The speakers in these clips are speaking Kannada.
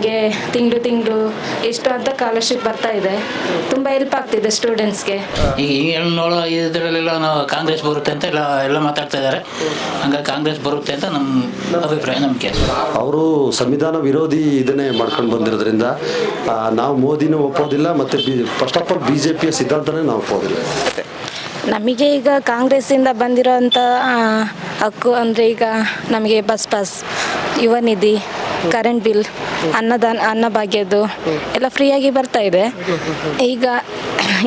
ನಮಗೆ ತಿಂಗಳು ಎಷ್ಟು ಅಂತ ಸ್ಕಾಲರ್ಶಿಪ್ ಬರ್ತಾ ಇದೆ. ತುಂಬ ಹೆಲ್ಪ್ ಆಗ್ತಿದೆ ಸ್ಟೂಡೆಂಟ್ಸ್ಗೆ. ಈಗ ನೋಡೋ ಇದರಲ್ಲೆಲ್ಲ ನಾವು ಕಾಂಗ್ರೆಸ್ ಬರುತ್ತೆ ಅಂತ ಎಲ್ಲ ಮಾತಾಡ್ತಾ ಇದ್ದಾರೆ. ಹಂಗಾಗಿ ಕಾಂಗ್ರೆಸ್ ಬರುತ್ತೆ ಅಂತ ನಮ್ಮ ಅಭಿಪ್ರಾಯ, ನಂಬಿಕೆ. ಅವರು ಸಂವಿಧಾನ ವಿರೋಧಿ ಇದನ್ನೇ ಮಾಡ್ಕೊಂಡು ಬಂದಿರೋದ್ರಿಂದ ನಾವು ಮೋದಿನೂ ಒಪ್ಪೋದಿಲ್ಲ, ಮತ್ತು ಫಸ್ಟ್ ಆಫ್ ಆಲ್ BJPಯ ಸಿದ್ಧಾಂತನೇ ನಾವು ಒಪ್ಪೋದಿಲ್ಲ. ನಮಗೆ ಈಗ ಕಾಂಗ್ರೆಸ್ಸಿಂದ ಬಂದಿರೋಂಥ ಹಕ್ಕು ಅಂದರೆ ಈಗ ನಮಗೆ ಬಸ್ ಪಾಸ್, ಯುವ ನಿಧಿ, ಕರೆಂಟ್ ಬಿಲ್, ಅನ್ನಭಾಗ್ಯದ್ದು ಎಲ್ಲ ಫ್ರೀಯಾಗಿ ಬರ್ತಾ ಇದೆ. ಈಗ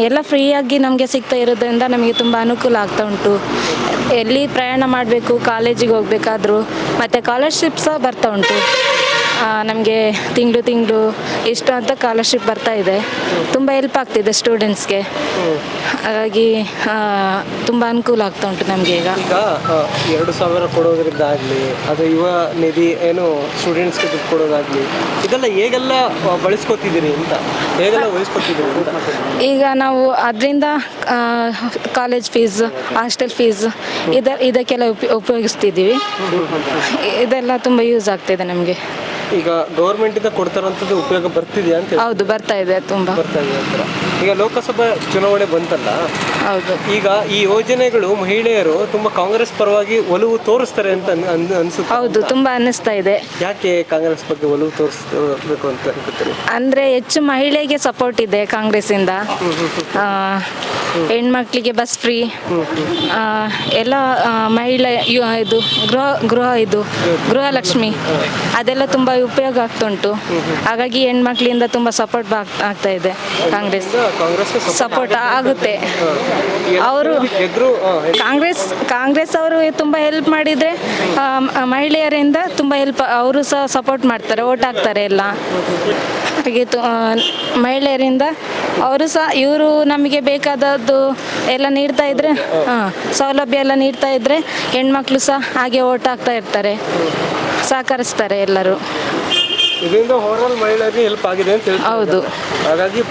ಎಲ್ಲ ಫ್ರೀಯಾಗಿ ನಮಗೆ ಸಿಗ್ತಾ ಇರೋದ್ರಿಂದ ನಮಗೆ ತುಂಬ ಅನುಕೂಲ ಆಗ್ತಾ ಉಂಟು. ಎಲ್ಲಿ ಪ್ರಯಾಣ ಮಾಡಬೇಕು, ಕಾಲೇಜಿಗೆ ಹೋಗಬೇಕಾದ್ರೂ ಮತ್ತು ಸ್ಕಾಲರ್ಶಿಪ್ ಸಹ ಬರ್ತಾ ಉಂಟು. ನಮಗೆ ತಿಂಗಳು ಎಷ್ಟು ಅಂತ ಸ್ಕಾಲರ್ಶಿಪ್ ಬರ್ತಾ ಇದೆ. ತುಂಬ ಹೆಲ್ಪ್ ಆಗ್ತಿದೆ ಸ್ಟೂಡೆಂಟ್ಸ್ಗೆ. ಹಾಗಾಗಿ ತುಂಬ ಅನುಕೂಲ ಆಗ್ತಾ ಉಂಟು ನಮಗೆ. ಈಗ 2,000 ಕೊಡೋದ್ರಿಂದಾಗಲಿ, ಅದು ಯುವ ನಿಧಿ ಏನು ಸ್ಟೂಡೆಂಟ್ಸ್ಗೆ ದುಡ್ಡು ಕೊಡೋದಾಗಲಿ, ಇದೆಲ್ಲ ಹೇಗೆಲ್ಲ ಬಳಸ್ಕೊತಿದ್ದೀರಿ ಅಂತ, ಹೇಗೆಲ್ಲ ವಹಿಸ್ಕೊತಿದ್ದೀರಿ ಅಂತ? ಈಗ ನಾವು ಅದರಿಂದ ಕಾಲೇಜ್ ಫೀಸ್, ಹಾಸ್ಟೆಲ್ ಫೀಸ್ ಇದಕ್ಕೆಲ್ಲ ಉಪಯೋಗಿಸ್ತಿದ್ದೀವಿ. ಇದೆಲ್ಲ ತುಂಬ ಯೂಸ್ ಆಗ್ತಿದೆ ನಮಗೆ. ಈಗ ಗೌರ್ಮೆಂಟಿಂದ ಕೊಡ್ತಾರಂಥದ್ದು ಉಪಯೋಗ ಬರ್ತಿದೆಯಾ ಅಂತ? ಹೌದು, ಬರ್ತಾ ಇದೆ, ತುಂಬ ಬರ್ತಾ ಇದೆ ಅಂತ. ಈಗ ಲೋಕಸಭಾ ಚುನಾವಣೆ ಬಂತಲ್ಲ, ಹೌದು. ಈಗ ಈ ಯೋಜನೆಗಳು ಮಹಿಳೆಯರು ತುಂಬ ಕಾಂಗ್ರೆಸ್ ಪರವಾಗಿ ಒಲವು ತೋರಿಸ್ತಾರೆ ಅಂತ ಅನ್ಸುತ್ತೆ. ಹೌದು, ತುಂಬ ಅನ್ನಿಸ್ತಾ ಇದೆ. ಯಾಕೆ ಕಾಂಗ್ರೆಸ್ ಬಗ್ಗೆ ಒಲವು ತೋರಿಸ್ಬೇಕು ಅಂತ ಅನ್ಸುತ್ತಾರೆ? ಅಂದರೆ ಹೆಚ್ಚು ಮಹಿಳೆಗೆ ಸಪೋರ್ಟ್ ಇದೆ ಕಾಂಗ್ರೆಸ್ಸಿಂದ. ಹೆಣ್ಮಕ್ಳಿಗೆ ಬಸ್ ಫ್ರೀ, ಎಲ್ಲ ಮಹಿಳೆ ಇದು ಗೃಹಲಕ್ಷ್ಮಿ ಅದೆಲ್ಲ ತುಂಬ ಉಪಯೋಗ ಆಗ್ತುಂಟು. ಹಾಗಾಗಿ ಹೆಣ್ಮಕ್ಳಿಂದ ತುಂಬ ಸಪೋರ್ಟ್ ಆಗ್ತಾ ಇದೆ. ಕಾಂಗ್ರೆಸ್ ಸಪೋರ್ಟ್ ಆಗುತ್ತೆ. ಅವರು ಕಾಂಗ್ರೆಸ್ ಅವರು ತುಂಬ ಹೆಲ್ಪ್ ಮಾಡಿದರೆ ಮಹಿಳೆಯರಿಂದ ತುಂಬ ಹೆಲ್ಪ್, ಅವರು ಸಹ ಸಪೋರ್ಟ್ ಮಾಡ್ತಾರೆ, ಓಟ್ ಹಾಕ್ತಾರೆ ಎಲ್ಲ. ಹಾಗೆ ಮಹಿಳೆಯರಿಂದ ಅವರು ಸಹ ಇವರು ನಮಗೆ ಬೇಕಾದದ್ದು ಎಲ್ಲ ನೀಡ್ತಾ ಇದ್ರೆ, ಸೌಲಭ್ಯ ಎಲ್ಲ ನೀಡ್ತಾ ಇದ್ರೆ ಹೆಣ್ಮಕ್ಳು ಸಹ ಹಾಗೆ ಓಟ್ ಹಾಕ್ತಾ ಇರ್ತಾರೆ, ಸಹಕರಿಸ್ತಾರೆ ಎಲ್ಲರೂ. ಇದರಿಂದ ಓವರಾಲ್ ಮಹಿಳೆಯರಿಗೆ ಹೆಲ್ಪ್ ಆಗಿದೆ ಅಂತ ಹೇಳ್ತಾರೆ. ಹೌದು, ಹಾಗಾಗಿ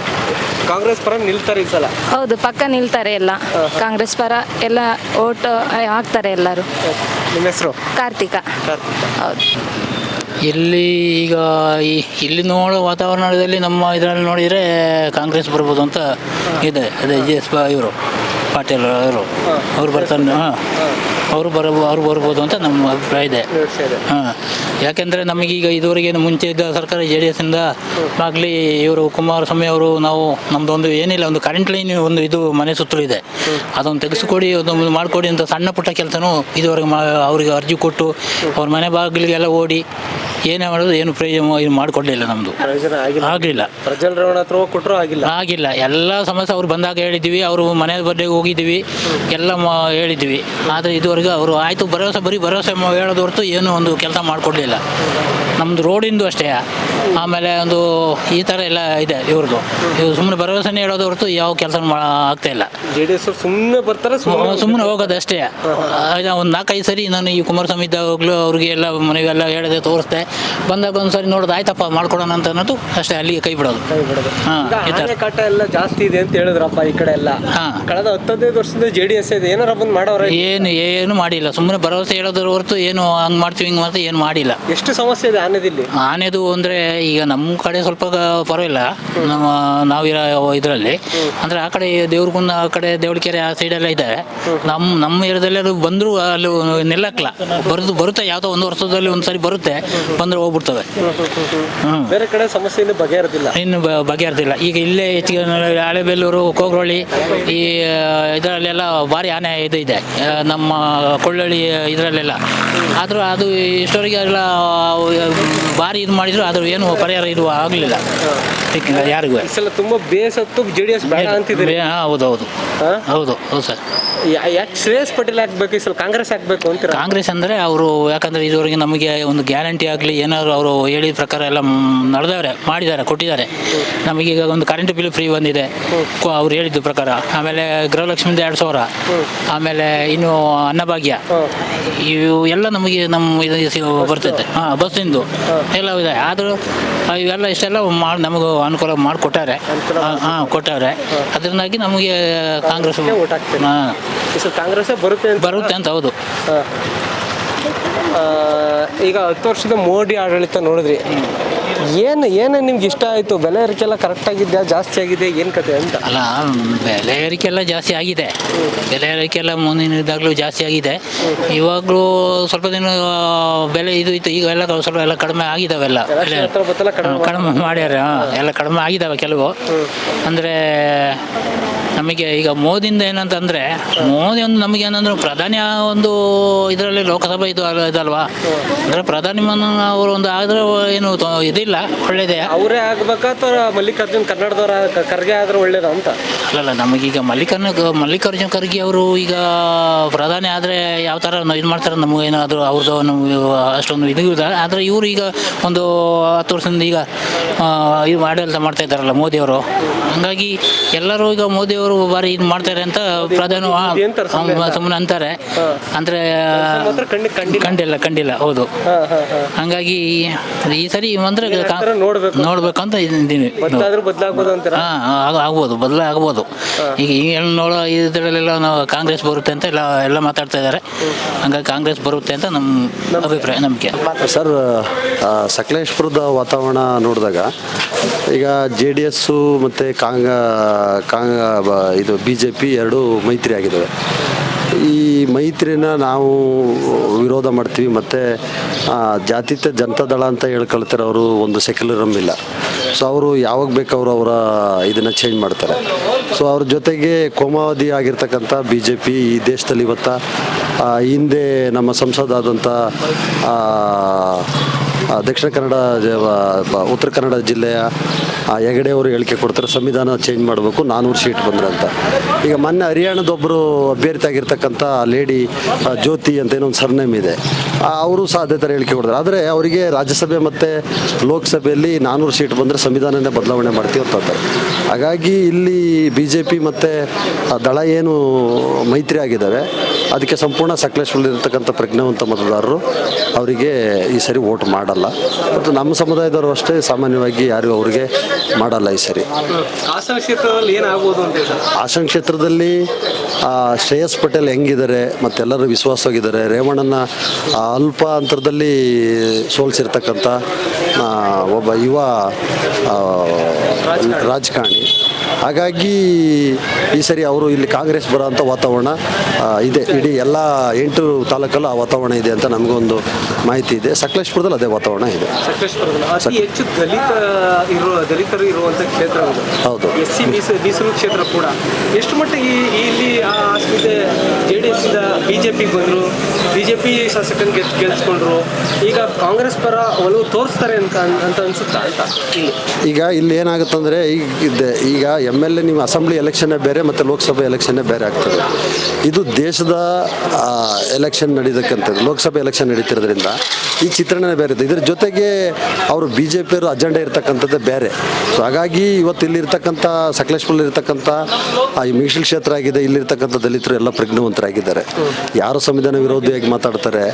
ಕಾಂಗ್ರೆಸ್ ಪರ ನಿಲ್ತಾರೆ ಈ ಸಲ. ಹೌದು, ಪಕ್ಕ ನಿಲ್ತಾರೆ ಎಲ್ಲ. ಕಾಂಗ್ರೆಸ್ ಪರ ಎಲ್ಲ ಓಟ್ ಹಾಕ್ತಾರೆ ಎಲ್ಲರೂ. ನಿಮ್ಮ ಹೆಸರು? ಕಾರ್ತಿಕ. ಹೌದು. ಇಲ್ಲಿ ನೋಡೋ ವಾತಾವರಣದಲ್ಲಿ ನಮ್ಮ ಇದರಲ್ಲಿ ನೋಡಿದರೆ ಕಾಂಗ್ರೆಸ್ ಬರ್ಬೋದು ಅಂತ ಇದೆ. ಅದೇ JS ಇವರು ಪಾಟೀಲ್ ಅವರು ಬರ್ತಾರೆ. ಅವ್ರು ಬರ್ಬೋದು ಅಂತ ನಮ್ಮ ಅಭಿಪ್ರಾಯ ಇದೆ. ಯಾಕೆಂದರೆ ನಮಗೀಗ ಇದುವರೆಗೆ ಮುಂಚೆ ಇದ್ದ ಸರ್ಕಾರ JDS ಇಂದ ಆಗಲಿ, ಇವರು ಕುಮಾರಸ್ವಾಮಿ ಅವರು, ನಮ್ಮದೊಂದು ಏನಿಲ್ಲ, ಒಂದು ಕರೆಂಟ್ ಲೈನ್ ಒಂದು ಇದು ಮನೆ ಸುತ್ತಲೂ ಇದೆ, ಅದೊಂದು ತೆಗೆಸಿಕೊಡಿ, ಅದೊಂದು ಮಾಡಿಕೊಡಿ ಅಂತ ಸಣ್ಣ ಪುಟ್ಟ ಕೆಲಸನೂ ಇದುವರೆಗೆ ಅವರಿಗೆ ಅರ್ಜಿ ಕೊಟ್ಟು ಅವ್ರ ಮನೆ ಬಾಗಿಲಿಗೆಲ್ಲ ಓಡಿ ಏನೇ ಮಾಡೋದು ಏನು ಪ್ರಯೋಜನ ಮಾಡಿಕೊಡ್ಲಿಲ್ಲ. ನಮ್ಮದು ಆಗಲಿಲ್ಲ. ಪ್ರಜ್ವಲ್ ಹತ್ರ ಕೊಟ್ಟರು ಆಗಿಲ್ಲ. ಎಲ್ಲ ಸಮಸ್ಯೆ ಅವ್ರು ಬಂದಾಗ ಹೇಳಿದ್ದೀವಿ, ಅವರು ಮನೆ ಬಡ್ಡೆಗೆ ಹೋಗಿದ್ದೀವಿ, ಎಲ್ಲ ಹೇಳಿದ್ದೀವಿ. ಆದರೆ ಇದುವರೆಗೆ ಅವರು ಆಯಿತು ಬರೀ ಭರವಸೆ ಹೇಳೋದು ಹೊರತು ಏನು ಒಂದು ಕೆಲಸ ಮಾಡಿಕೊಡ್ಲಿಲ್ಲ. ನಮ್ಮದು ರೋಡಿಂದು ಅಷ್ಟೇ. ಆಮೇಲೆ ಒಂದು ಈ ಥರ ಎಲ್ಲ ಇದೆ ಇವ್ರದ್ದು. ಇವ್ರು ಸುಮ್ಮನೆ ಭರವಸೆನೇ ಹೇಳೋದು ಹೊರತು ಯಾವ ಕೆಲಸ ಆಗ್ತಾ ಇಲ್ಲ. JDS ಸುಮ್ಮನೆ ಬರ್ತಾರೆ, ಸುಮ್ಮನೆ ಹೋಗೋದು ಅಷ್ಟೇ. ಒಂದು 4-5 ಸರಿ ನಾನು ಈ ಕುಮಾರಸ್ವಾಮಿ ಇದ್ದಾಗಲೂ ಅವ್ರಿಗೆ ಎಲ್ಲ ಮನೆಗೆಲ್ಲ ಹೇಳಿದೆ, ತೋರಿಸ್ದೆ. ಬಂದಾಗ ಒಂದ್ಸರಿ ನೋಡೋದು, ಆಯ್ತಪ್ಪ ಮಾಡ್ಕೊಡೋಣ ಅಂತ ಅನ್ನೋದು ಅಷ್ಟೇ, ಅಲ್ಲಿಗೆ ಕೈ ಬಿಡೋದು. ಕಾಟ ಎಲ್ಲ ಜಾಸ್ತಿ ಇದೆ ಅಂತ ಹೇಳಿದ್ರಪ್ಪ ಈ ಕಡೆ ಎಲ್ಲ. ಕಳೆದ 10-15 ವರ್ಷದಿಂದ JDS ಇದೆ, ಏನಾರ ಬಂದು ಮಾಡೋರು ಏನು ಮಾಡಿಲ್ಲ. ಸುಮ್ಮನೆ ಭರವಸೆ ಹೇಳೋದ್ರ ಹೊರತು ಏನು ಹಂಗೆ ಮಾಡ್ತೀವಿ ಹಿಂಗೆ ಮಾಡ್ತೀವಿ ಏನು ಮಾಡಿಲ್ಲ. ಎಷ್ಟು ಸಮಸ್ಯೆ ಇದೆ ಆನೆದು ಅಂದರೆ ಈಗ ನಮ್ಮ ಕಡೆ ಸ್ವಲ್ಪ ಪರವಾಗಿಲ್ಲ. ನಾವಿರೋ ಇದರಲ್ಲಿ ಅಂದರೆ ಆ ಕಡೆ ದೇವ್ರಗುಂದ, ಆ ಕಡೆ ದೇವಳಕೆರೆ, ಆ ಸೈಡೆಲ್ಲ ಇದ್ದಾರೆ. ನಮ್ಮ ಏರಿಯಾದಲ್ಲಿ ಅದು ಬಂದರೂ ಅಲ್ಲಿ ನಿಲ್ಲಕ್ಕಲ್ಲ, ಬರುತ್ತೆ. ಯಾವುದೋ ಒಂದು ವರ್ಷದಲ್ಲಿ ಒಂದ್ಸರಿ ಬರುತ್ತೆ, ಬಂದರೆ ಹೋಗ್ಬಿಡ್ತವೆ. ಬೇರೆ ಕಡೆ ಸಮಸ್ಯೆ ಇನ್ನು ಬಗೆಹರ್ದಿಲ್ಲ. ಈಗ ಇಲ್ಲೇ ಹೆಚ್ಚಿಗೆ ಹಳೆಬೆಲ್ಲೂರು, ಕೋಗ್ರಳ್ಳಿ ಈ ಇದರಲ್ಲೆಲ್ಲ ಭಾರಿ ಆನೆ ಇದು ಇದೆ, ನಮ್ಮ ಕೊಳ್ಳಳ್ಳಿ ಇದರಲ್ಲೆಲ್ಲ. ಆದರೂ ಅದು ಇಷ್ಟವರೆಗೆ ಎಲ್ಲ ಭಾರಿ ಇದು ಮಾಡಿದ್ರು, ಆದರೂ ಏನು ಪರಿಹಾರ ಇದು ಆಗಲಿಲ್ಲ ಯಾರಿಗೂ. ತುಂಬ ಬೇಸತ್ತು JDS ಬೇಡ ಅಂತಿದ್ದೀರಿ? ಹೌದು ಸರ್. ಯಾಕೆ ಶ್ರೇಯಸ್ ಪಟೇಲ್ ಹಾಕ್ಬೇಕು, ಈ ಸಲ ಕಾಂಗ್ರೆಸ್ ಹಾಕ್ಬೇಕು ಅಂತ? ಕಾಂಗ್ರೆಸ್ ಅಂದರೆ ಅವರು, ಯಾಕಂದರೆ ಇದುವರೆಗೆ ನಮಗೆ ಒಂದು ಗ್ಯಾರಂಟಿ ಆಗಲಿ ಏನಾದ್ರು ಅವರು ಹೇಳಿದ ಪ್ರಕಾರ ಎಲ್ಲ ಮಾಡಿದ್ದಾರೆ, ಕೊಟ್ಟಿದ್ದಾರೆ. ನಮಗೀಗ ಒಂದು ಕರೆಂಟ್ ಬಿಲ್ ಫ್ರೀ ಬಂದಿದೆ ಅವ್ರು ಹೇಳಿದ ಪ್ರಕಾರ. ಆಮೇಲೆ ಗೃಹಲಕ್ಷ್ಮಿಯಿಂದ 2,000, ಆಮೇಲೆ ಇನ್ನು ಅನ್ನಭಾಗ್ಯ, ಇವು ಎಲ್ಲ ನಮಗೆ ಇದು ಬರ್ತೈತೆ. ಬಸ್ಸಿಂದು ಎಲ್ಲ ಇದೆ. ಆದರೂ ಇವೆಲ್ಲ ಇಷ್ಟೆಲ್ಲ ನಮಗೂ ಅನುಕೂಲ ಮಾಡಿಕೊಟ್ಟಾರೆ. ಅದರಿಂದಾಗಿ ನಮಗೆ ಕಾಂಗ್ರೆಸ್ ಬರುತ್ತೆ ಅಂತ. ಹೌದು. ಈಗ 10 ವರ್ಷದ ಮೋದಿ ಆಡಳಿತ ನೋಡಿದ್ರಿ, ಏನು ನಿಮ್ಗೆ ಇಷ್ಟ ಆಯಿತು? ಬೆಲೆ ಏರಿಕೆಲ್ಲ ಕರೆಕ್ಟ್ ಆಗಿದೆಯಾ, ಜಾಸ್ತಿ ಆಗಿದೆ, ಏನು ಕತೆ ಅಂತ? ಅಲ್ಲ, ಬೆಲೆ ಏರಿಕೆ ಎಲ್ಲ ಜಾಸ್ತಿ ಆಗಿದೆ. ಬೆಲೆ ಏರಿಕೆ ಎಲ್ಲ ಮುಂದಿನದಾಗಲೂ ಜಾಸ್ತಿ ಆಗಿದೆ. ಇವಾಗಲೂ ಸ್ವಲ್ಪ ದಿನ ಬೆಲೆ ಇದು ಇತ್ತು, ಈಗ ಎಲ್ಲ ಸ್ವಲ್ಪ ಎಲ್ಲ ಕಡಿಮೆ ಆಗಿದಾವೆಲ್ಲ. ಕಡಿಮೆ ಮಾಡ್ಯಾರ, ಎಲ್ಲ ಕಡಿಮೆ ಆಗಿದ್ದಾವೆ ಕೆಲವು. ಅಂದರೆ ನಮಗೆ ಈಗ ಮೋದಿಯಿಂದ ಏನಂತಂದರೆ, ಮೋದಿ ಒಂದು ನಮಗೆ ಏನಂದ್ರೆ ಪ್ರಧಾನಿ ಒಂದು ಇದರಲ್ಲಿ ಲೋಕಸಭೆ ಇದಲ್ವಾ, ಅಂದರೆ ಪ್ರಧಾನಿ ಅವರು ಒಂದು ಆದರೆ ಏನು ಇದಿಲ್ಲ, ಒಳ್ಳೇದೇ. ಅವರೇ ಆಗ್ಬೇಕಾ ಅಥವಾ ಮಲ್ಲಿಕಾರ್ಜುನ್ ಕನ್ನಡದವರ ಖರ್ಗೆ ಆದ್ರೆ ಒಳ್ಳೇದು ಅಂತ? ಅಲ್ಲಲ್ಲ, ನಮಗೀಗ ಮಲ್ಲಿಕಾರ್ಜುನ್ ಖರ್ಗೆ ಅವರು ಈಗ ಪ್ರಧಾನಿ ಆದರೆ ಯಾವ ಥರ ಇದು ಮಾಡ್ತಾರೆ ನಮಗೇನಾದರೂ ಅವ್ರದ್ದು ನಮಗೆ ಅಷ್ಟೊಂದು ಇದು ಇಲ್ಲ. ಆದರೆ ಇವರು ಈಗ ಒಂದು 10 ವರ್ಷದಿಂದ ಈಗ ಇದು ಆಡಳಿತ ಮಾಡ್ತಾ ಇದ್ದಾರಲ್ಲ ಮೋದಿಯವರು. ಹಂಗಾಗಿ ಎಲ್ಲರೂ ಈಗ ಮೋದಿಯವರು ಬಾರಿ ಇದು ಮಾಡ್ತಾರೆ ಅಂತ ಪ್ರಧಾನಿ ಸುಮ್ಮನೆ ಅಂತಾರೆ. ಅಂದರೆ ಕಂಡಿಲ್ಲ ಹೌದು. ಹಂಗಾಗಿ ಈ ಸರಿ ಅಂದರೆ ನೋಡ್ಬೇಕಂತ ಇದ್ದೀನಿ. ಆಗ್ಬೋದು, ಬದಲಾಗ್ಬೋದು. ಈಗ ನೋಡೋ ಇದರಲ್ಲೆಲ್ಲ ನಾವು ಕಾಂಗ್ರೆಸ್ ಬರುತ್ತೆ ಅಂತ ಎಲ್ಲ ಮಾತಾಡ್ತಾ ಇದ್ದಾರೆ. ಹಂಗಾಗಿ ಕಾಂಗ್ರೆಸ್ ಬರುತ್ತೆ ಅಂತ ನಮ್ಮ ಅಭಿಪ್ರಾಯ, ನಂಬಿಕೆ. ಸರ್, ಸಕಲೇಶ್ಪುರದ ವಾತಾವರಣ ನೋಡಿದಾಗ ಈಗ JDS ಮತ್ತು ಇದು BJP ಎರಡೂ ಮೈತ್ರಿ ಆಗಿದ್ದಾವೆ. ಈ ಮೈತ್ರಿನ ನಾವು ವಿರೋಧ ಮಾಡ್ತೀವಿ. ಮತ್ತು ಜಾತ್ಯತೀತ ಜನತಾದಳ ಅಂತ ಹೇಳ್ಕೊಳ್ತಿರೋರು ಒಂದು ಸೆಕ್ಯುಲರಮ್ ಇಲ್ಲ. ಸೊ ಅವರು ಯಾವಾಗ ಬೇಕು ಅವರ ಇದನ್ನು ಚೇಂಜ್ ಮಾಡ್ತಾರೆ. ಸೊ ಅವ್ರ ಜೊತೆಗೆ ಕೋಮಾವಧಿ ಆಗಿರ್ತಕ್ಕಂಥ BJP ಈ ದೇಶದಲ್ಲಿ ಇವತ್ತು ಹಿಂದೆ ನಮ್ಮ ಸಂಸದಾದಂಥ ದಕ್ಷಿಣ ಕನ್ನಡ ಉತ್ತರ ಕನ್ನಡ ಜಿಲ್ಲೆಯ ಹೆಗಡೆ ಅವರು ಹೇಳಿಕೆ ಕೊಡ್ತಾರೆ, ಸಂವಿಧಾನ ಚೇಂಜ್ ಮಾಡಬೇಕು 400 ಸೀಟ್ ಬಂದ್ರೆ ಅಂತ. ಈಗ ಮೊನ್ನೆ ಹರಿಯಾಣದೊಬ್ಬರು ಅಭ್ಯರ್ಥಿ ಆಗಿರ್ತಕ್ಕಂಥ ಲೇಡಿ ಜ್ಯೋತಿ ಅಂತ ಏನೋ ಒಂದು ಸರ್ನೇಮ್ ಇದೆ, ಅವರು ಸಹ ಅದೇ ಥರ ಹೇಳಿಕೆ ಕೊಡ್ತಾರೆ. ಆದರೆ ಅವರಿಗೆ ರಾಜ್ಯಸಭೆ ಮತ್ತು ಲೋಕಸಭೆಯಲ್ಲಿ 400 ಸೀಟ್ ಬಂದರೆ ಸಂವಿಧಾನನೇ ಬದಲಾವಣೆ ಮಾಡ್ತೀವಿ ಅಂತ ಅಂತಾರೆ. ಹಾಗಾಗಿ ಇಲ್ಲಿ BJP ಮತ್ತು ದಳ ಏನು ಮೈತ್ರಿ ಆಗಿದ್ದಾವೆ ಅದಕ್ಕೆ ಸಂಪೂರ್ಣ ಸಕಲೇಶ್ವರದಲ್ಲಿರ್ತಕ್ಕಂಥ ಪ್ರಜ್ಞಾವಂತ ಮತದಾರರು ಅವರಿಗೆ ಈ ಸರಿ ವೋಟ್ ಮಾಡಲ್ಲ. ಮತ್ತು ನಮ್ಮ ಸಮುದಾಯದವರು ಅಷ್ಟೇ ಸಾಮಾನ್ಯವಾಗಿ ಯಾರು ಅವರಿಗೆ ಮಾಡಲ್ಲ ಈ ಸರಿ. ಹಾಸನ ಕ್ಷೇತ್ರದಲ್ಲಿ ಏನಾಗ್ಬೋದು ಅಂತ? ಹಾಸನ ಕ್ಷೇತ್ರದಲ್ಲಿ ಶ್ರೇಯಸ್ ಪಟೇಲ್ ಹೆಂಗಿದ್ದಾರೆ ಮತ್ತೆಲ್ಲರೂ ವಿಶ್ವಾಸವಾಗಿದ್ದಾರೆ. ರೇವಣ್ಣನ ಅಲ್ಪ ಅಂತರದಲ್ಲಿ ಸೋಲಿಸಿರ್ತಕ್ಕಂಥ ಒಬ್ಬ ಯುವ ರಾಜಕಾರಣಿ. ಹಾಗಾಗಿ ಈ ಸರಿ ಅವರು ಇಲ್ಲಿ ಕಾಂಗ್ರೆಸ್ ಬರೋ ಅಂಥ ವಾತಾವರಣ ಇದೆ. ಇಡೀ ಎಲ್ಲ 8 ತಾಲೂಕಲ್ಲೂ ಆ ವಾತಾವರಣ ಇದೆ ಅಂತ ನಮಗೊಂದು ಮಾಹಿತಿ ಇದೆ. ಸಕಲೇಶ್ಪುರದಲ್ಲಿ ಅದೇ ವಾತಾವರಣ ಇದೆ. ಅತಿ ಹೆಚ್ಚು ದಲಿತರು ಇರುವಂಥ ಕ್ಷೇತ್ರ ಹೌದು. SC ಮೀಸಲು ಕ್ಷೇತ್ರ ಕೂಡ. ಎಷ್ಟು ಮಟ್ಟಿಗೆ ಇಲ್ಲಿ JDS ಇಂದ BJP ಬಂದರು, BJP ಶಾಸಕನ ಗೆಲ್ಸ್ಕೊಂಡ್ರು, ಈಗ ಕಾಂಗ್ರೆಸ್ ಪರ ಒಲವು ತೋರಿಸ್ತಾರೆ ಅಂತ ಅನ್ಸುತ್ತಾ ಅಂತ? ಈಗ ಇಲ್ಲಿ ಏನಾಗುತ್ತಂದರೆ ಈಗ MLA ನೀವು ಅಸೆಂಬ್ಲಿ ಎಲೆಕ್ಷನ್ನೇ ಬೇರೆ ಮತ್ತು ಲೋಕಸಭೆ ಎಲೆಕ್ಷನ್ನೇ ಬೇರೆ ಆಗ್ತದೆ. ಇದು ದೇಶದ ಎಲೆಕ್ಷನ್ ನಡೀತಕ್ಕಂಥದ್ದು, ಲೋಕಸಭೆ ಎಲೆಕ್ಷನ್ ನಡೀತಿರೋದ್ರಿಂದ ಈ ಚಿತ್ರಣನೇ ಬೇರೆ ಇದೆ. ಇದ್ರ ಜೊತೆಗೆ ಅವರು BJಪಿಯವರು ಅಜೆಂಡಾ ಇರ್ತಕ್ಕಂಥದ್ದೇ ಬೇರೆ. ಸೊ ಹಾಗಾಗಿ ಇವತ್ತು ಇಲ್ಲಿರ್ತಕ್ಕಂಥ ಸಕಲೇಶ್ಪುರದಲ್ಲಿರ್ತಕ್ಕಂಥ ಈ ಮೀಸಲು ಕ್ಷೇತ್ರ ಆಗಿದೆ, ಇಲ್ಲಿರ್ತಕ್ಕಂಥ ದಲಿತರು ಎಲ್ಲ ಪ್ರಜ್ಞಾವಂತರಾಗಿದ್ದಾರೆ. ಯಾರು ಸಂವಿಧಾನ ವಿರೋಧಿಯಾಗಿ ಮಾತಾಡ್ತಾರೆ,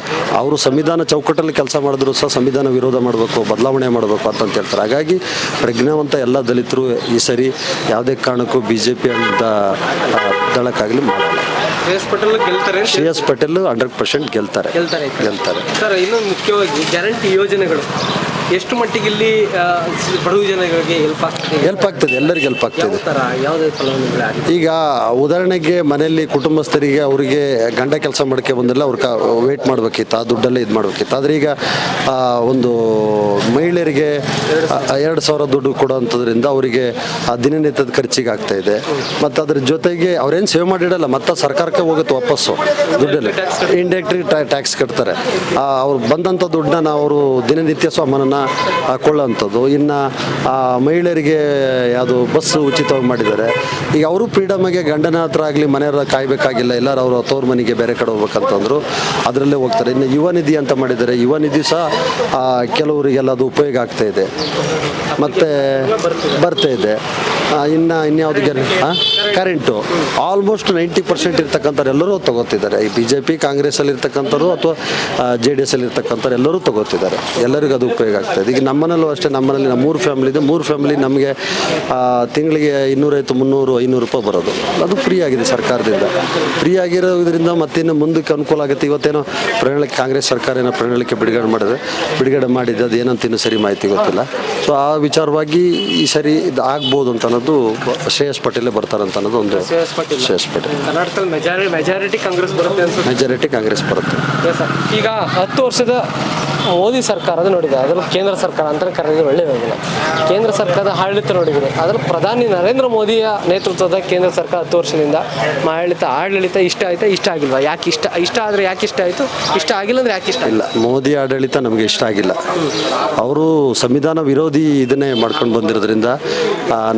ಅವರು ಸಂವಿಧಾನ ಚೌಕಟ್ಟಲ್ಲಿ ಕೆಲಸ ಮಾಡಿದ್ರು ಸಹ ಸಂವಿಧಾನ ವಿರೋಧ ಮಾಡಬೇಕು, ಬದಲಾವಣೆ ಮಾಡಬೇಕು ಅಂತ ಹೇಳ್ತಾರೆ. ಹಾಗಾಗಿ ಪ್ರಜ್ಞಾವಂತ ಎಲ್ಲ ದಲಿತರು ಈ ಸರಿ ಯಾವುದೇ ಕಾರಣಕ್ಕೂ BJP ಅಂತ ದಳಕ್ಕಾಗಲಿ ಮಾಡಲ್ಲ. ಶ್ರೇಯಸ್ ಪಟೇಲ್ 100% ಗೆಲ್ತಾರೆ. ಸರ್, ಇನ್ನೊಂದು ಮುಖ್ಯವಾಗಿ ಗ್ಯಾರಂಟಿ ಯೋಜನೆಗಳು ಎಷ್ಟು ಮಟ್ಟಿಗೆ ಇಲ್ಲಿ ಬಡವ ಜನಗಳಿಗೆ ಹೆಲ್ಪ್ ಆಗ್ತದೆ? ಎಲ್ಲರಿಗೂ ಹೆಲ್ಪ್ ಆಗ್ತದೆ. ಯಾವುದೇ ಫಲಾನುಭವಿಗಳು ಈಗ ಉದಾಹರಣೆಗೆ ಮನೆಯಲ್ಲಿ ಕುಟುಂಬಸ್ಥರಿಗೆ ಅವರಿಗೆ ಗಂಡ ಕೆಲಸ ಮಾಡೋಕ್ಕೆ ಬಂದಿಲ್ಲ, ಅವ್ರಿಗೆ ವೇಟ್ ಮಾಡಬೇಕಿತ್ತು, ಆ ದುಡ್ಡಲ್ಲೇ ಇದು ಮಾಡಬೇಕಿತ್ತು. ಆದರೆ ಈಗ ಒಂದು ಮಹಿಳೆಯರಿಗೆ 2,000 ದುಡ್ಡು ಕೊಡೋವಂಥದ್ರಿಂದ ಅವರಿಗೆ ದಿನನಿತ್ಯದ ಖರ್ಚಿಗೆ ಆಗ್ತಾ ಇದೆ. ಮತ್ತು ಅದ್ರ ಜೊತೆಗೆ ಅವ್ರೇನು ಸೇವ್ ಮಾಡಿಡಲ್ಲ, ಮತ್ತು ಸರ್ಕಾರಕ್ಕೆ ಹೋಗುತ್ತೆ ವಾಪಸ್ಸು ದುಡ್ಡಲ್ಲಿ. ಇಂಡೈರೆಕ್ಟ್ಲಿ ಟ್ಯಾಕ್ಸ್ ಕಟ್ತಾರೆ. ಅವ್ರು ಬಂದಂಥ ದುಡ್ಡನ್ನ ಅವರು ದಿನನಿತ್ಯ ಸಾಮಾನನ್ನು ಕೊಳ್ಳೋವಂಥದ್ದು. ಇನ್ನು ಮಹಿಳೆಯರಿಗೆ ಯಾವುದು ಬಸ್ ಉಚಿತವಾಗಿ ಮಾಡಿದ್ದಾರೆ. ಈಗ ಅವರು ಫ್ರೀಡಮಾಗೆ ಗಂಡನ ಹತ್ರ ಆಗಲಿ ಮನೆಯವ್ರ ಕಾಯಬೇಕಾಗಿಲ್ಲ, ಎಲ್ಲರೂ ಅವರು ತವ್ರ ಮನೆಗೆ ಬೇರೆ ಕಡೆ ಹೋಗ್ಬೇಕಂತಂದ್ರು ಅದರಲ್ಲೇ ಹೋಗ್ತಾರೆ. ಇನ್ನು ಯುವ ನಿಧಿ ಅಂತ ಮಾಡಿದ್ದಾರೆ, ಯುವ ನಿಧಿ ಸಹ ಕೆಲವರಿಗೆಲ್ಲ ಅದು ಉಪಯೋಗ ಆಗ್ತಾ ಇದೆ ಮತ್ತು ಬರ್ತಾ ಇದೆ. ಇನ್ಯಾವುದು ಕರೆಂಟು ಆಲ್ಮೋಸ್ಟ್ 90% ಇರ್ತಕ್ಕಂಥವ್ರು ಎಲ್ಲರೂ ತಗೋತಿದ್ದಾರೆ. ಈ BJP ಕಾಂಗ್ರೆಸ್ಸಲ್ಲಿ ಇರ್ತಕ್ಕಂಥವ್ರು ಅಥವಾ JDS ಅಲ್ಲಿ ಇರ್ತಕ್ಕಂಥವ್ರು ಎಲ್ಲರೂ ತಗೋತಿದ್ದಾರೆ. ಎಲ್ಲರಿಗೂ ಅದು ಉಪಯೋಗ ಆಗ್ತದೆ. ಆಗ್ತಾ ಇದೆ. ಈಗ ನಮ್ಮನಲ್ಲೂ ಅಷ್ಟೇ, ನಮ್ಮನಲ್ಲಿ ನಮ್ಮ 3 ಫ್ಯಾಮಿಲಿ ಇದೆ. 3 ಫ್ಯಾಮಿಲಿ ನಮಗೆ ತಿಂಗಳಿಗೆ 250, 300, 500 ರೂಪಾಯಿ ಬರೋದು. ಅದು ಫ್ರೀ ಆಗಿದೆ ಸರ್ಕಾರದಿಂದ. ಫ್ರೀ ಆಗಿರೋದ್ರಿಂದ ಮತ್ತಿನ್ನು ಮುಂದಕ್ಕೆ ಅನುಕೂಲ ಆಗುತ್ತೆ. ಇವತ್ತೇನೋ ಪ್ರಣಾಳಿಕೆ ಕಾಂಗ್ರೆಸ್ ಸರ್ಕಾರ ಏನೋ ಪ್ರಣಾಳಿಕೆ ಬಿಡುಗಡೆ ಮಾಡಿದೆ, ಅದು ಏನಂತ ಇನ್ನೂ ಸರಿ ಮಾಹಿತಿ ಗೊತ್ತಿಲ್ಲ. ಸೊ ಆ ವಿಚಾರವಾಗಿ ಈ ಸರಿ ಇದು ಆಗ್ಬೋದು ಅಂತ ಅನ್ನೋದು, ಶ್ರೇಯಸ್ ಪಟೇಲೇ ಬರ್ತಾರಂತ ಅನ್ನೋದು ಒಂದು. ಶ್ರೇಯಸ್ ಪಟೇಲ್ ಕರ್ನಾಟಕದಲ್ಲಿ ಮೆಜಾರಿಟಿ ಕಾಂಗ್ರೆಸ್ ಬರುತ್ತೆ ಅನ್ಸುತ್ತೆ. ಮೆಜಾರಿಟಿ ಕಾಂಗ್ರೆಸ್ ಬರುತ್ತೆ. ಈಗ 10 ವರ್ಷದ ಮೋದಿ ಸರ್ಕಾರದ ನೋಡಿದೆ, ಅದರಲ್ಲಿ ಕೇಂದ್ರ ಸರ್ಕಾರ ಅಂತ ಕರೆಯೋದು ಒಳ್ಳೆಯದಾಗಿಲ್ಲ. ಕೇಂದ್ರ ಸರ್ಕಾರದ ಆಡಳಿತ ನೋಡಿದರೆ ಅದರಲ್ಲಿ ಪ್ರಧಾನಿ ನರೇಂದ್ರ ಮೋದಿಯ ನೇತೃತ್ವದ ಕೇಂದ್ರ ಸರ್ಕಾರ 10 ವರ್ಷದಿಂದ ಆಡಳಿತ ಇಷ್ಟ ಆಯ್ತಾ, ಇಷ್ಟ ಆಗಿಲ್ವಾ? ಯಾಕೆ ಇಷ್ಟ ಆದರೆ ಯಾಕೆ ಇಷ್ಟ ಆಯಿತು, ಇಷ್ಟ ಆಗಿಲ್ಲ ಅಂದರೆ ಯಾಕೆ ಇಷ್ಟ ಇಲ್ಲ? ಮೋದಿ ಆಡಳಿತ ನಮಗೆ ಇಷ್ಟ ಆಗಿಲ್ಲ. ಅವರು ಸಂವಿಧಾನ ವಿರೋಧಿ ಇದನ್ನೇ ಮಾಡ್ಕೊಂಡು ಬಂದಿರೋದ್ರಿಂದ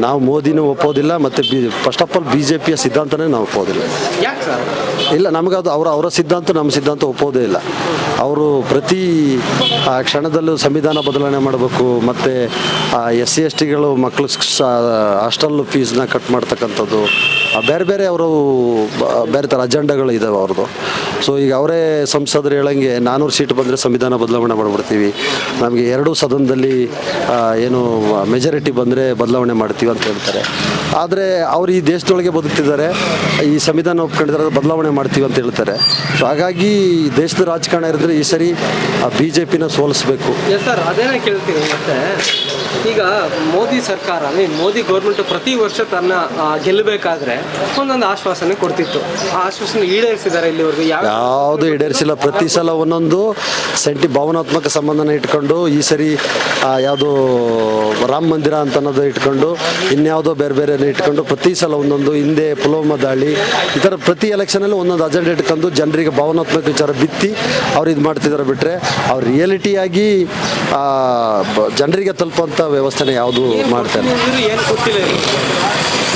ನಾವು ಮೋದಿನೂ ಒಪ್ಪೋದಿಲ್ಲ, ಮತ್ತು ಫಸ್ಟ್ ಆಫ್ ಆಲ್ BJPಯ ಸಿದ್ಧಾಂತನೇ ನಾವು ಒಪ್ಪೋದಿಲ್ಲ. ಯಾಕೆ ಸರ್? ಇಲ್ಲ, ನಮಗದು ಅವರ ಸಿದ್ಧಾಂತ ನಮ್ಮ ಸಿದ್ಧಾಂತ ಒಪ್ಪೋದೇ ಇಲ್ಲ. ಅವರು ಪ್ರತಿ ಕ್ಷಣದಲ್ಲೂ ಸಂವಿಧಾನ ಬದಲಾವಣೆ ಮಾಡಬೇಕು, ಮತ್ತು SC STಗಳು ಮಕ್ಕಳು ಹಾಸ್ಟೆಲ್ ಫೀಸ್ನ ಕಟ್ ಮಾಡ್ತಕ್ಕಂಥದ್ದು, ಬೇರೆ ಬೇರೆ ಅವರು ಬೇರೆ ಥರ ಅಜೆಂಡಗಳು ಇದ್ದಾವೆ ಅವ್ರದ್ದು. ಸೊ ಈಗ ಅವರೇ ಸಂಸದರು ಹೇಳಂಗೆ 400 ಸೀಟ್ ಬಂದರೆ ಸಂವಿಧಾನ ಬದಲಾವಣೆ ಮಾಡಿಬಿಡ್ತೀವಿ, ನಮಗೆ 2 ಸದನದಲ್ಲಿ ಏನು ಮೆಜಾರಿಟಿ ಬಂದರೆ ಬದಲಾವಣೆ ಮಾಡ್ತೀವಿ ಅಂತ ಹೇಳ್ತಾರೆ. ಆದರೆ ಅವರು ಈ ದೇಶದೊಳಗೆ ಬದುಕ್ತಿದ್ದಾರೆ, ಈ ಸಂವಿಧಾನ ಒಪ್ಕೊಂಡಿದ್ದಾರೆ, ಬದಲಾವಣೆ ಮಾಡ್ತೀವಿ ಅಂತ ಹೇಳ್ತಾರೆ. ಸೊ ಹಾಗಾಗಿ ದೇಶದ ರಾಜಕಾರಣ ಇರಿದ್ರೆ ಈ ಸರಿ BJPನ ಸೋಲಿಸ್ಬೇಕು. ಸರ್ ಅದೇನೇ ಕೇಳ್ತೀನಿ. ಮತ್ತೆ ಈಗ ಮೋದಿ ಸರ್ಕಾರ, ಮೋದಿ ಗೌರ್ಮೆಂಟ್ ಪ್ರತಿ ವರ್ಷ ತನ್ನ ಗೆಲ್ಲಬೇಕಾದ್ರೆ ಒಂದೊಂದು ಆಶ್ವಾಸನೆ ಕೊಡ್ತಿತ್ತು. ಆ ಆಶ್ವಾಸನೆ ಈಡೇರಿಸಿದ್ದಾರೆ ಇಲ್ಲಿವರೆಗೂ? ಯಾವುದು ಈಡೇರಿಸಿಲ್ಲ. ಪ್ರತಿ ಸಲ ಒಂದೊಂದು ಭಾವನಾತ್ಮಕ ಸಂಬಂಧನ ಇಟ್ಕೊಂಡು, ಈ ಸರಿ ಯಾವುದು ರಾಮ ಮಂದಿರ ಅಂತ ಅನ್ನೋದು ಇಟ್ಕೊಂಡು, ಇನ್ಯಾವುದೋ ಬೇರೆ ಬೇರೆ ಇಟ್ಕೊಂಡು ಪ್ರತಿ ಸಲ ಒಂದೊಂದು, ಹಿಂದೆ ಪುಲ್ವಾಮಾ ದಾಳಿ, ಈ ಥರ ಪ್ರತಿ ಎಲೆಕ್ಷನಲ್ಲಿ ಒಂದೊಂದು ಅಜೆಂಡಾ ಇಟ್ಕೊಂಡು ಜನರಿಗೆ ಭಾವನಾತ್ಮಕ ವಿಚಾರ ಬಿತ್ತಿ ಅವ್ರು ಇದು ಮಾಡ್ತಿದ್ದಾರೆ. ಬಿಟ್ಟರೆ ಅವ್ರು ರಿಯಾಲಿಟಿಯಾಗಿ ಜನರಿಗೆ ತಲುಪುವಂಥ ವ್ಯವಸ್ಥೆನ ಯಾವುದು ಮಾಡ್ತಾರೆ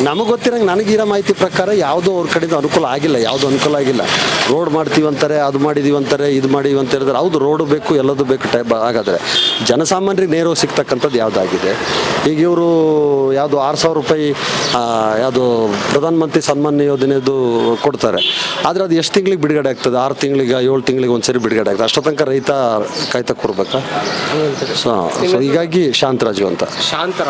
ನಮಗೆ ಗೊತ್ತಿರಂಗೆ. ನನಗಿರೋ ಮಾಹಿತಿ ಪ್ರಕಾರ ಯಾವುದೋ ಅವ್ರ ಕಡೆಯಿಂದ ಅನುಕೂಲ ಆಗಿಲ್ಲ, ಯಾವುದು ಅನುಕೂಲ ಆಗಿಲ್ಲ. ರೋಡ್ ಮಾಡ್ತೀವಿ ಅಂತಾರೆ, ಅದು ಮಾಡಿದೀವಿ ಅಂತಾರೆ, ಇದು ಮಾಡಿದೀವಿ ಅಂತ ಹೇಳಿದ್ರೆ ಹೌದು ರೋಡು ಬೇಕು, ಎಲ್ಲದೂ ಬೇಕು ಟೈಪ್. ಹಾಗಾದರೆ ಜನಸಾಮಾನ್ಯರಿಗೆ ನೇರವಾಗಿ ಸಿಗ್ತಕ್ಕಂಥದ್ದು ಯಾವುದಾಗಿದೆ? ಈಗ ಇವರು ಯಾವುದು 6,000 ರೂಪಾಯಿ ಯಾವುದು ಪ್ರಧಾನಮಂತ್ರಿ ಸನ್ಮಾನ್ ಯೋಜನೆದು ಕೊಡ್ತಾರೆ, ಆದರೆ ಅದು ಎಷ್ಟು ತಿಂಗಳಿಗೆ ಬಿಡುಗಡೆ ಆಗ್ತದೆ? 6 ತಿಂಗಳಿಗೆ 7 ತಿಂಗಳಿಗೆ ಒಂದ್ಸರಿ ಬಿಡುಗಡೆ ಆಗ್ತದೆ. ಅಷ್ಟೋ ತನಕ ರೈತ ಕಾಯ್ತಾ ಕೂರ್ಬೇಕಾ? ಸೊ ಹೀಗಾಗಿ ಶಾಂತರಾಜು ಅಂತ. ಶಾಂತ